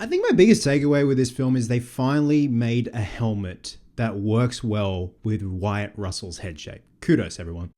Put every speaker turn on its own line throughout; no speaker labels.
I think my biggest takeaway with this film is they finally made a helmet that works well with Wyatt Russell's head shape. Kudos, everyone.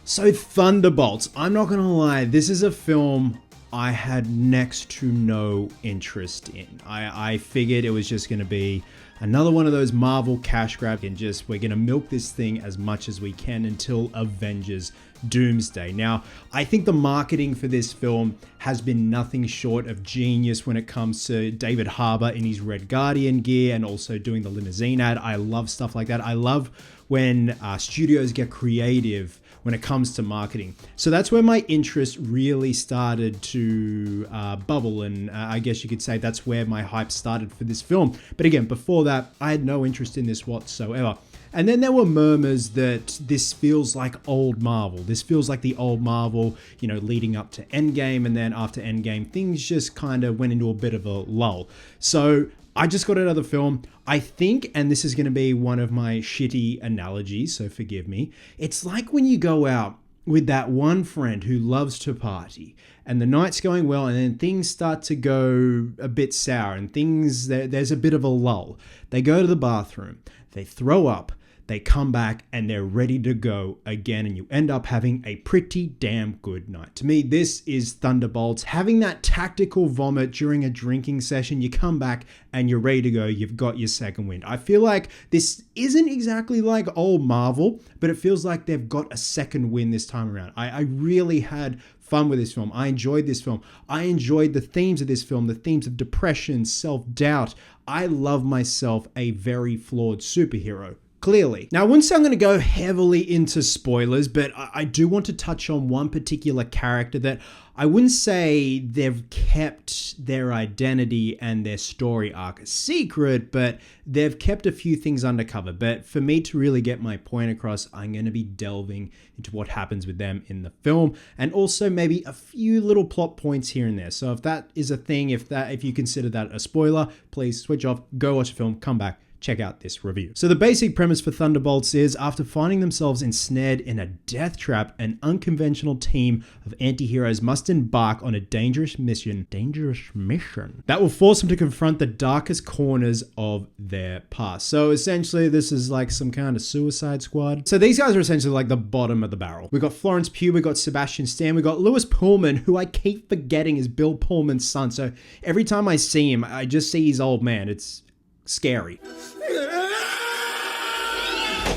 So Thunderbolts, I'm not gonna lie, this is a film I had next to no interest in. I figured it was just gonna be another one of those Marvel cash grab and just we're gonna milk this thing as much as we can until Avengers Doomsday. Now, I think the marketing for this film has been nothing short of genius when it comes to David Harbour in his Red Guardian gear and also doing the limousine ad. I love stuff like that. I love when studios get creative when it comes to marketing. So that's where my interest really started to bubble, and I guess you could say that's where my hype started for this film. But again, before that, I had no interest in this whatsoever. And then there were murmurs that this feels like old Marvel. This feels like the old Marvel, you know, leading up to Endgame, and then after Endgame, things just kind of went into a bit of a lull. So I just got out of the film. I think, and this is going to be one of my shitty analogies, so forgive me. It's like when you go out with that one friend who loves to party and the night's going well and then things start to go a bit sour and there's a bit of a lull. They go to the bathroom, they throw up, they come back and they're ready to go again, and you end up having a pretty damn good night. To me, this is Thunderbolts. Having that tactical vomit during a drinking session, you come back and you're ready to go. You've got your second wind. I feel like this isn't exactly like old Marvel, but it feels like they've got a second win this time around. I really had fun with this film. I enjoyed this film. I enjoyed the themes of this film, the themes of depression, self-doubt. I love myself a very flawed superhero. Clearly. Now, I wouldn't say I'm going to go heavily into spoilers, but I do want to touch on one particular character that I wouldn't say they've kept their identity and their story arc a secret, but they've kept a few things undercover. But for me to really get my point across, I'm going to be delving into what happens with them in the film, and also maybe a few little plot points here and there. So if that is a thing, if you consider that a spoiler, please switch off, go watch the film, come back, check out this review. So the basic premise for Thunderbolts is, after finding themselves ensnared in a death trap, an unconventional team of anti-heroes must embark on a dangerous mission that will force them to confront the darkest corners of their past. So essentially, this is like some kind of Suicide Squad. So these guys are essentially like the bottom of the barrel. We got Florence Pugh, we got Sebastian Stan, we got Lewis Pullman, who I keep forgetting is Bill Pullman's son. So every time I see him, I just see his old man. It's scary.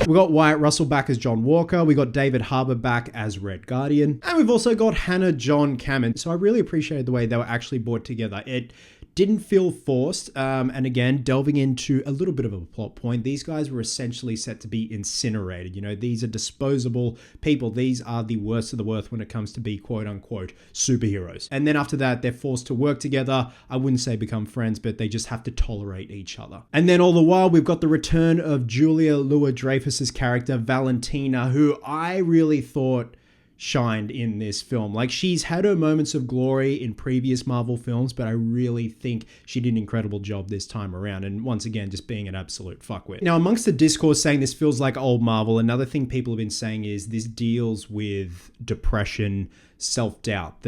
We got Wyatt Russell back as John Walker. We got David Harbour back as Red Guardian. And we've also got Hannah John Kamen. So I really appreciated the way they were actually brought together. It didn't feel forced. And again, delving into a little bit of a plot point, these guys were essentially set to be incinerated. You know, these are disposable people. These are the worst of the worst when it comes to be quote unquote superheroes. And then after that, they're forced to work together. I wouldn't say become friends, but they just have to tolerate each other. And then all the while, we've got the return of Julia Louis-Dreyfus's character, Valentina, who I really thought shined in this film. Like, she's had her moments of glory in previous Marvel films, but I really think she did an incredible job this time around, and once again, just being an absolute fuckwit. Now, amongst the discourse saying this feels like old Marvel, another thing people have been saying is this deals with depression, self-doubt.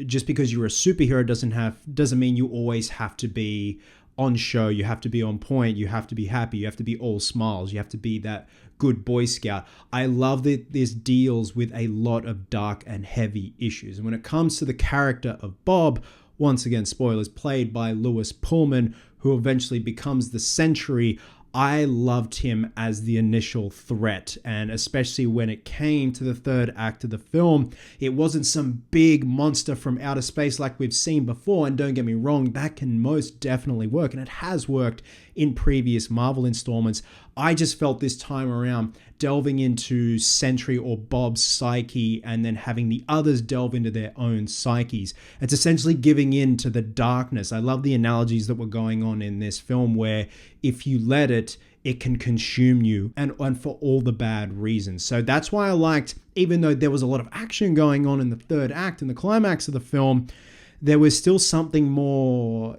Just because you're a superhero doesn't mean you always have to be on show, you have to be on point, you have to be happy, you have to be all smiles, you have to be that good Boy Scout. I love that this deals with a lot of dark and heavy issues. And when it comes to the character of Bob, once again, spoilers, played by Lewis Pullman, who eventually becomes the Sentry, I loved him as the initial threat, and especially when it came to the third act of the film, it wasn't some big monster from outer space like we've seen before, and don't get me wrong, that can most definitely work, and it has worked in previous Marvel installments. I just felt this time around delving into Sentry or Bob's psyche and then having the others delve into their own psyches. It's essentially giving in to the darkness. I love the analogies that were going on in this film where if you let it, it can consume you, and for all the bad reasons. So that's why I liked, even though there was a lot of action going on in the third act and the climax of the film, there was still something more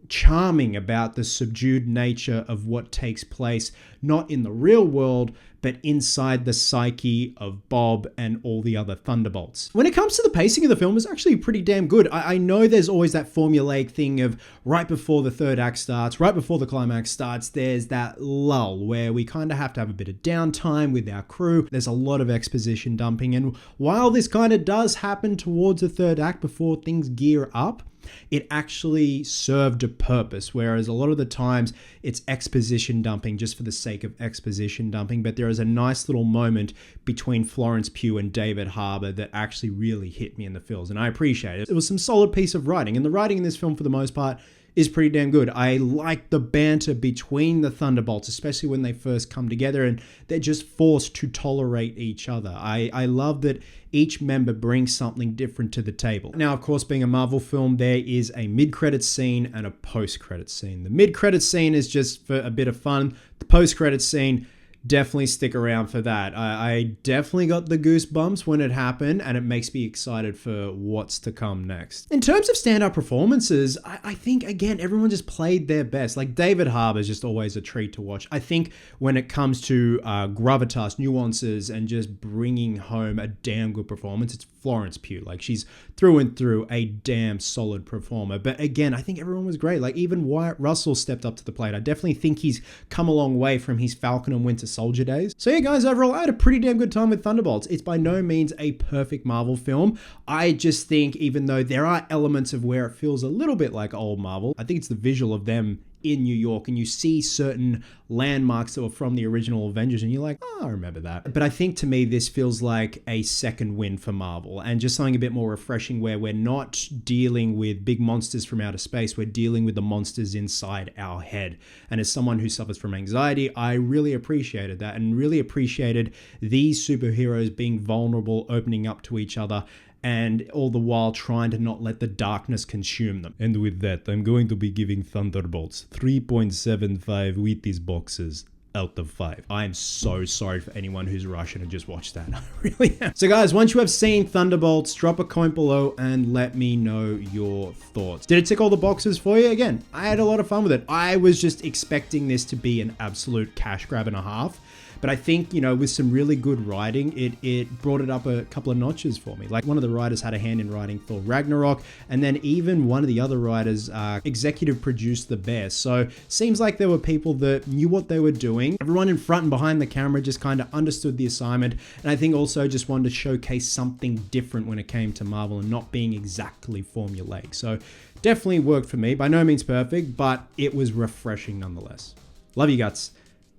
charming about the subdued nature of what takes place, not in the real world, but inside the psyche of Bob and all the other Thunderbolts. When it comes to the pacing of the film, it's actually pretty damn good. I know there's always that formulaic thing of right before the third act starts, right before the climax starts, there's that lull where we kind of have to have a bit of downtime with our crew. There's a lot of exposition dumping, and while this kind of does happen towards the third act before things gear up, it actually served a purpose, whereas a lot of the times it's exposition dumping just for the sake of exposition dumping. But there is a nice little moment between Florence Pugh and David Harbour that actually really hit me in the feels, and I appreciate it. It was some solid piece of writing, and the writing in this film for the most part is pretty damn good. I like the banter between the Thunderbolts, especially when they first come together and they're just forced to tolerate each other. I love that each member brings something different to the table. Now, of course, being a Marvel film, there is a mid-credits scene and a post-credits scene. The mid-credits scene is just for a bit of fun. The post-credits scene, definitely stick around for that. I definitely got the goosebumps when it happened, and it makes me excited for what's to come next. In terms of standout performances, I think, again, everyone just played their best. Like, David Harbour is just always a treat to watch. I think when it comes to gravitas, nuances, and just bringing home a damn good performance, it's Florence Pugh. Like, she's through and through a damn solid performer. But again, I think everyone was great. Like, even Wyatt Russell stepped up to the plate. I definitely think he's come a long way from his Falcon and Winter Soldier days. So yeah, guys, overall, I had a pretty damn good time with Thunderbolts. It's by no means a perfect Marvel film. I just think, even though there are elements of where it feels a little bit like old Marvel, I think it's the visual of them in New York, and you see certain landmarks that were from the original Avengers, and you're like, oh, I remember that. But I think to me, this feels like a second win for Marvel, and just something a bit more refreshing where we're not dealing with big monsters from outer space, we're dealing with the monsters inside our head. And as someone who suffers from anxiety, I really appreciated that, and really appreciated these superheroes being vulnerable, opening up to each other, and all the while trying to not let the darkness consume them. And with that, I'm going to be giving Thunderbolts 3.75 Wheaties boxes out of 5. I am so sorry for anyone who's Russian and just watched that. I really am. So guys, once you have seen Thunderbolts, drop a comment below and let me know your thoughts. Did it tick all the boxes for you? Again, I had a lot of fun with it. I was just expecting this to be an absolute cash grab and a half. But I think, you know, with some really good writing, it brought it up a couple of notches for me. Like, one of the writers had a hand in writing Thor Ragnarok, and then even one of the other writers executive produced The Bear. So seems like there were people that knew what they were doing. Everyone in front and behind the camera just kind of understood the assignment, and I think also just wanted to showcase something different when it came to Marvel and not being exactly formulaic. So definitely worked for me. By no means perfect, but it was refreshing nonetheless. Love you guts,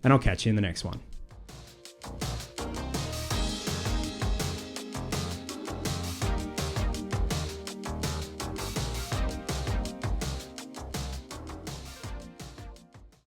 and I'll catch you in the next one.